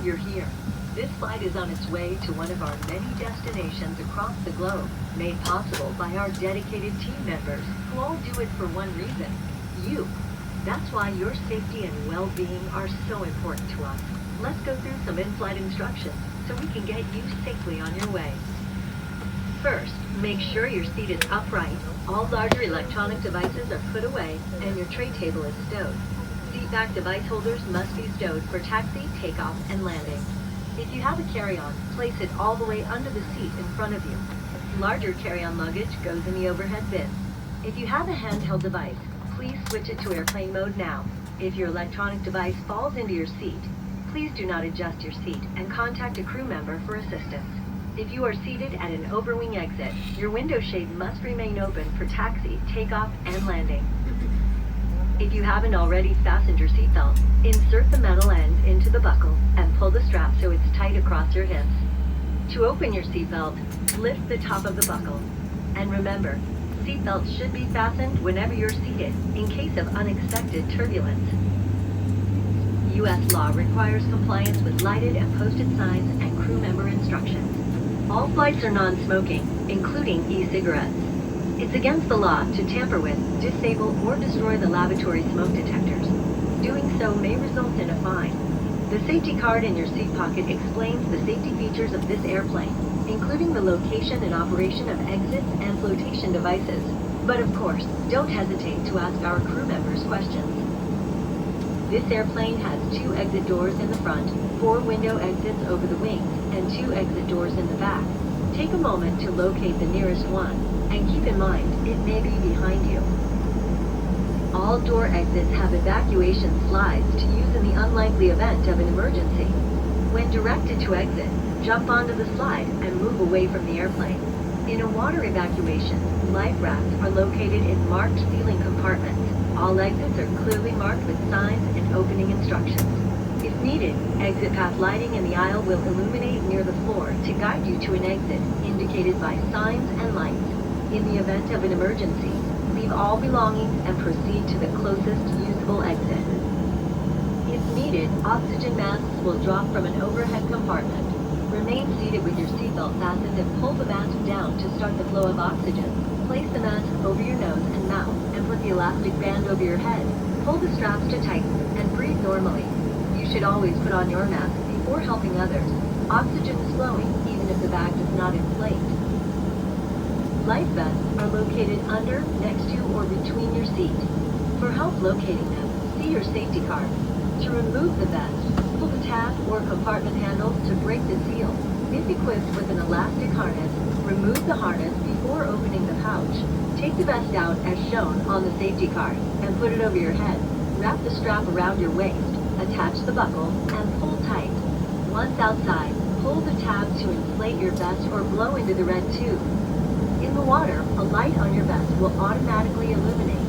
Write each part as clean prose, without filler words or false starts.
You're here. This flight is on its way to one of our many destinations across the globe, made possible by our dedicated team members who all do it for one reason: you. That's why your safety and well-being are so important to us. Let's go through some in-flight instructions so we can get you safely on your way. First, make sure your seat is upright, all larger electronic devices are put away, and your tray table is stowed. Seat back device holders must be stowed for taxi, takeoff, and landing. If you have a carry-on, place it all the way under the seat in front of you. Larger carry-on luggage goes in the overhead bin. If you have a handheld device, please switch it to airplane mode now. If your electronic device falls into your seat, please do not adjust your seat and contact a crew member for assistance. If you are seated at an overwing exit, your window shade must remain open for taxi, takeoff, and landing. If you haven't already fastened your seatbelt, insert the metal end into the buckle and pull the strap so it's tight across your hips. To open your seatbelt, lift the top of the buckle. And remember, seatbelts should be fastened whenever you're seated in case of unexpected turbulence. U.S. law requires compliance with lighted and posted signs and crew member instructions. All flights are non-smoking, including e-cigarettes. It's against the law to tamper with, disable, or destroy the lavatory smoke detectors. Doing so may result in a fine. The safety card in your seat pocket explains the safety features of this airplane, including the location and operation of exits and flotation devices. But of course, don't hesitate to ask our crew members questions. This airplane has 2 exit doors in the front, 4 window exits over the wings, and 2 exit doors in the back. Take a moment to locate the nearest one, and keep in mind, it may be behind you. All door exits have evacuation slides to use in the unlikely event of an emergency. When directed to exit, jump onto the slide and move away from the airplane. In a water evacuation, life rafts are located in marked ceiling compartments. All exits are clearly marked with signs and opening instructions. If needed, exit path lighting in the aisle will illuminate near the floor to guide you to an exit indicated by signs and lights. In the event of an emergency, leave all belongings and proceed to the closest usable exit. If needed, oxygen masks will drop from an overhead compartment. Remain seated with your seatbelt fastened and pull the mask down to start the flow of oxygen. Place the mask over your nose and mouth and put the elastic band over your head. Pull the straps to tighten and breathe normally. You should always put on your mask before helping others. Oxygen is flowing even if the bag does not inflate. Life vests are located under, next to, or between your seat. For help locating them, see your safety card. To remove the vest, pull the tab or compartment handles to break the seal. If equipped with an elastic harness, remove the harness before opening the pouch. Take the vest out as shown on the safety card and put it over your head. Wrap the strap around your waist, attach the buckle, and pull tight. Once outside, pull the tab to inflate your vest or blow into the red tube. In the water, a light on your vest will automatically illuminate.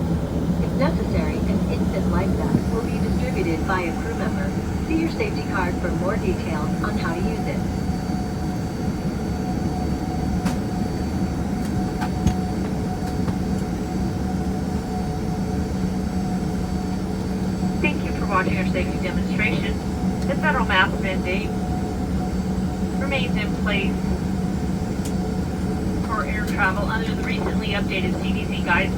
If necessary, an infant life vest will be distributed by a crew member. See your safety card for more details on how to use it. Thank you for watching our safety demonstration. The federal mask mandate remains in place for air travel under the recently updated CDC guidance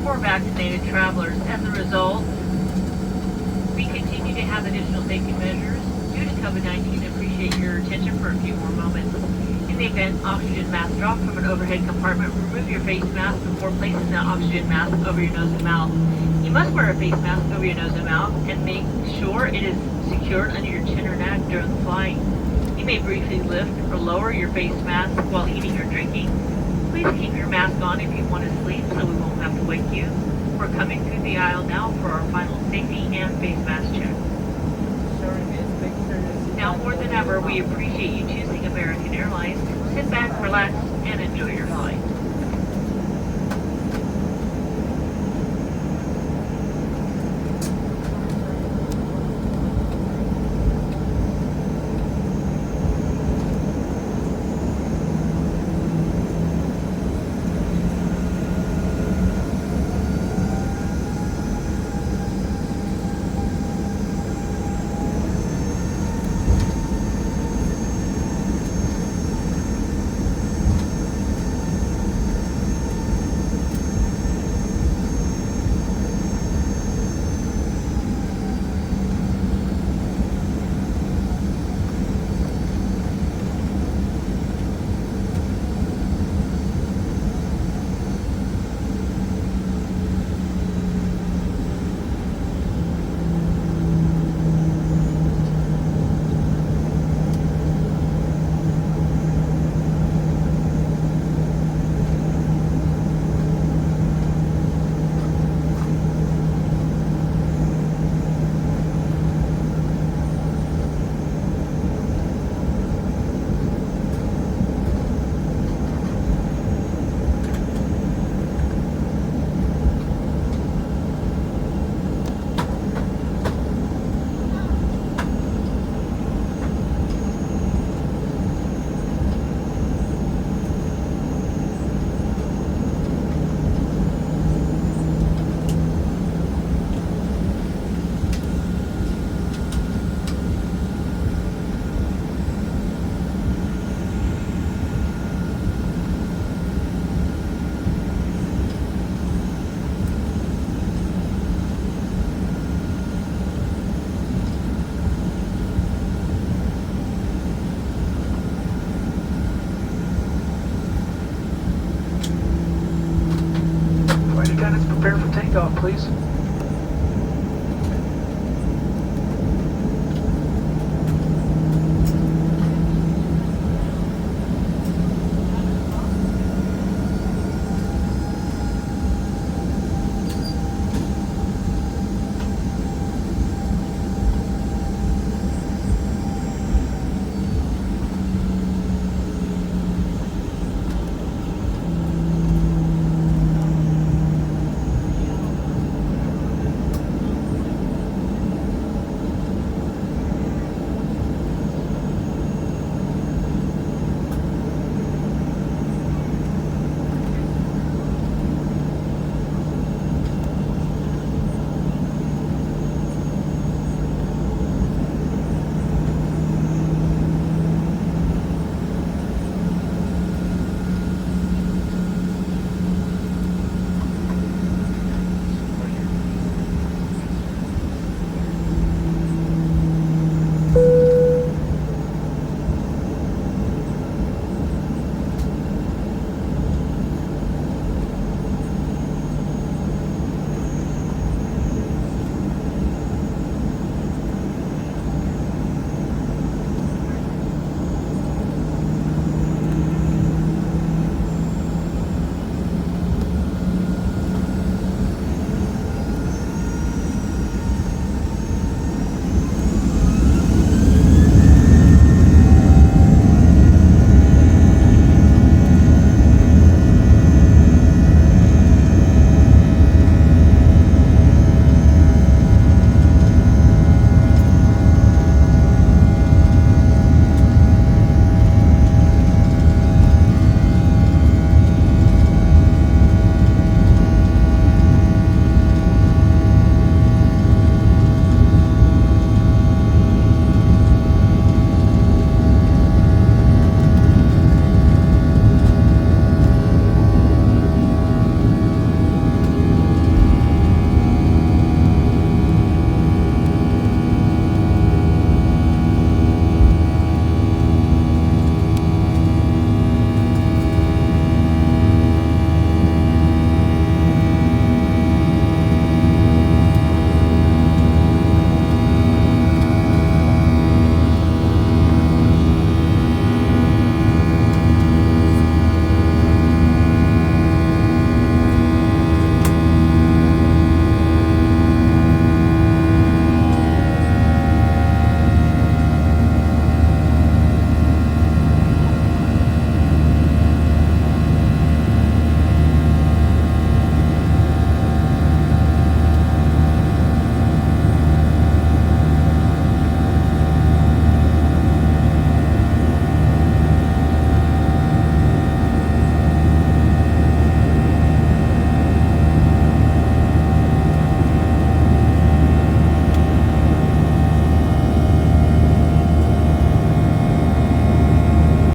for vaccinated travelers. As a result, we continue to have additional safety measures due to COVID-19. Appreciate your attention for a few more moments. In the event oxygen mask drop from an overhead compartment, remove your face mask before placing the oxygen mask over your nose and mouth. You must wear a face mask over your nose and mouth and make sure it is secured under your chin or neck during the flight. You may briefly lift or lower your face mask while eating or drinking. Please keep your mask on if you want to sleep so we won't have to wake you. We're coming through the aisle now for our final safety and face mask check. Now more than ever, we appreciate you choosing American Airlines. Sit back, relax, and enjoy your flight. takeoff, please.